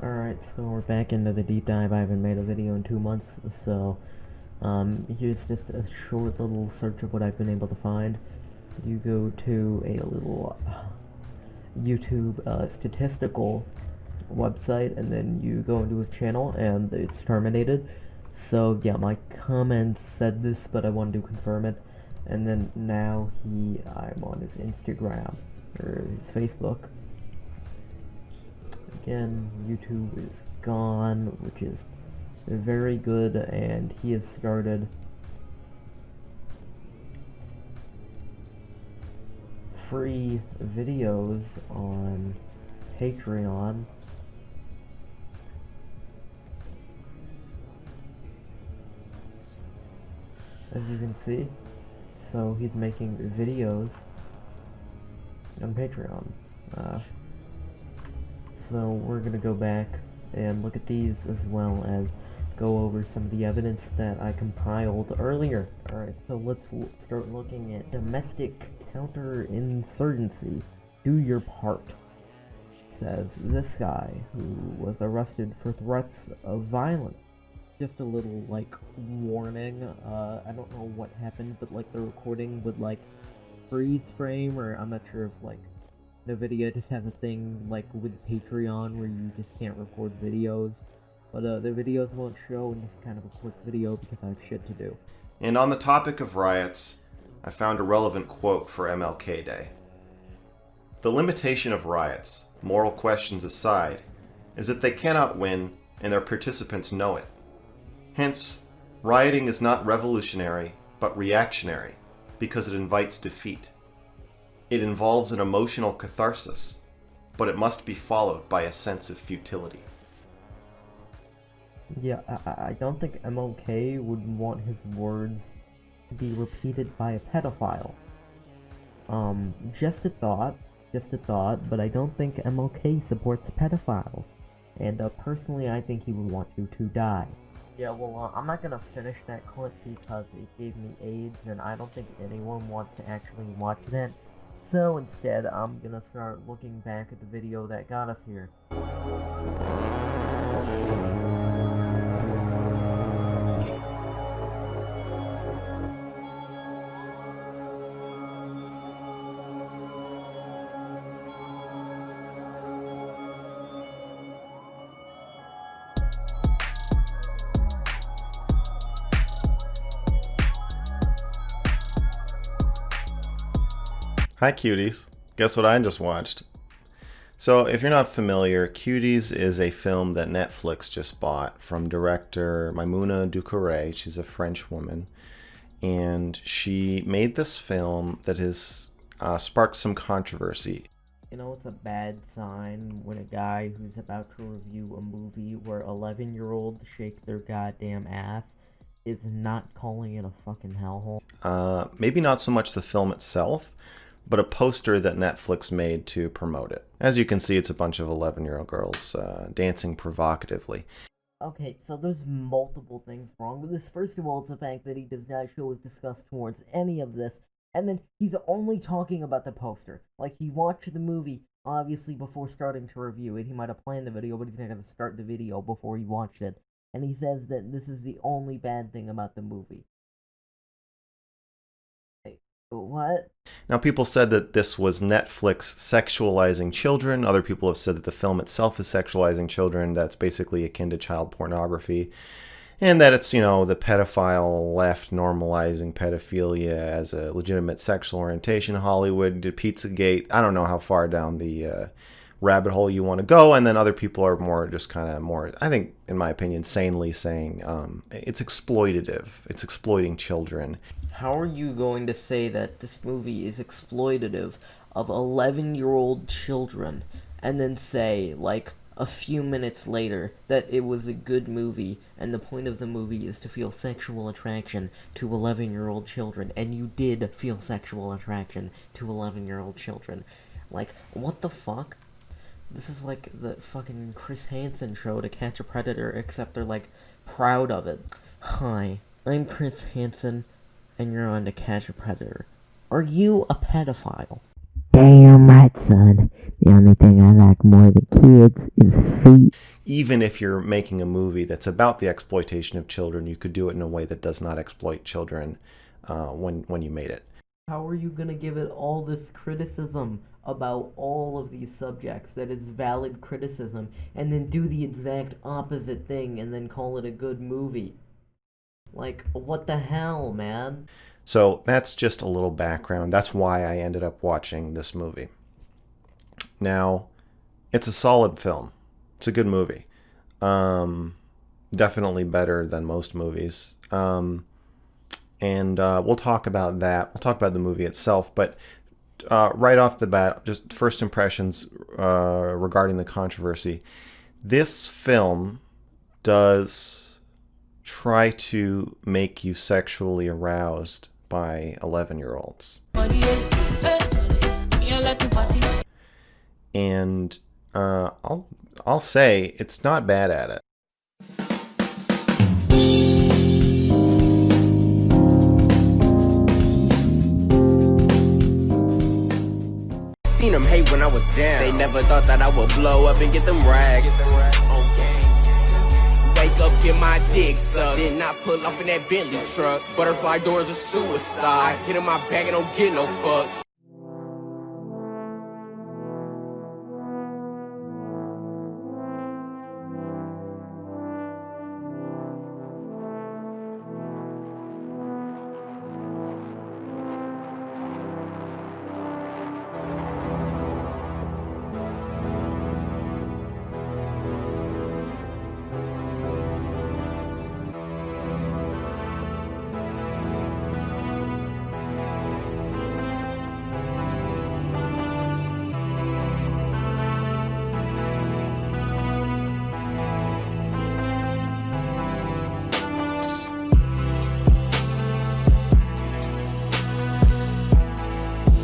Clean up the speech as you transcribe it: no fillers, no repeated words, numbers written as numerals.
Alright, so we're back into the deep dive. I haven't made a video in 2 months, so here's just a short little search of what I've been able to find. You go to a little YouTube statistical website, and then you go into his channel, and it's terminated. So yeah, my comments said this, but I wanted to confirm it. And then now I'm on his Instagram, or his Facebook. Again, YouTube is gone, which is very good, and he has started free videos on Patreon. As you can see, so he's making videos on Patreon. So we're gonna go back and look at these, as well as go over some of the evidence that I compiled earlier. Alright, so let's start looking at domestic counterinsurgency. Do your part, says this guy who was arrested for threats of violence. Just a little, like, warning. I don't know what happened, but, like, the recording would, like, freeze frame, or I'm not sure if, like, NVIDIA just has a thing, like, with Patreon where you just can't record videos. But, the videos won't show, and this is kind of a quick video because I have shit to do. And on the topic of riots, I found a relevant quote for MLK Day. The limitation of riots, moral questions aside, is that they cannot win, and their participants know it. Hence, rioting is not revolutionary, but reactionary, because it invites defeat. It involves an emotional catharsis, but it must be followed by a sense of futility. Yeah, I don't think MLK would want his words to be repeated by a pedophile. Just a thought, but I don't think MLK supports pedophiles. And, personally, I think he would want you to die. Yeah, well, I'm not gonna finish that clip because it gave me AIDS, and I don't think anyone wants to actually watch that. So instead, I'm gonna start looking back at the video that got us here. Hi Cuties, guess what I just watched? So if you're not familiar, Cuties is a film that Netflix just bought from director Maimouna Doucouré. She's a French woman, and she made this film that has sparked some controversy. You know, it's a bad sign when a guy who's about to review a movie where 11-year-olds shake their goddamn ass is not calling it a fucking hellhole. Maybe not so much the film itself, but a poster that Netflix made to promote it. As you can see, it's a bunch of 11-year-old girls dancing provocatively. Okay, so there's multiple things wrong with this. First of all, it's the fact that he does not show his disgust towards any of this, and then he's only talking about the poster. Like, he watched the movie, obviously, before starting to review it. He might have planned the video, but he's not going to start the video before he watched it. And he says that this is the only bad thing about the movie. What? Now, people said that this was Netflix sexualizing children. Other people have said that the film itself is sexualizing children. That's basically akin to child pornography. And that it's, the pedophile left normalizing pedophilia as a legitimate sexual orientation. Hollywood did Pizzagate. I don't know how far down the rabbit hole you want to go. And then other people are more just kind of more, I think, in my opinion, sanely saying it's exploitative. It's exploiting children. How are you going to say that this movie is exploitative of 11-year-old children, and then say, like, a few minutes later, that it was a good movie, and the point of the movie is to feel sexual attraction to 11-year-old children, and you did feel sexual attraction to 11-year-old children? Like, what the fuck? This is like the fucking Chris Hansen show, To Catch a Predator, except they're, like, proud of it. Hi, I'm Chris Hansen, and you're on To Catch a Predator. Are you a pedophile? Damn right, son. The only thing I like more than kids is feet. even if you're making a movie that's about the exploitation of children, you could do it in a way that does not exploit children when you made it. How are you gonna give it all this criticism about all of these subjects that is valid criticism, and then do the exact opposite thing and then call it a good movie? Like, what the hell, man? So that's just a little background. That's why I ended up watching this movie. Now, it's a solid film. It's a good movie. Definitely better than most movies. And we'll talk about that. We'll talk about the movie itself. But right off the bat, just first impressions regarding the controversy. This film does try to make you sexually aroused by 11-year-olds. And I'll say it's not bad at it. Seen them hate when I was down. They never thought that I would blow up and get them rags. Wake up, get my dick sucked. Did not pull off in that Bentley truck. Butterfly doors are suicide. Get in my bag and don't get no fucks.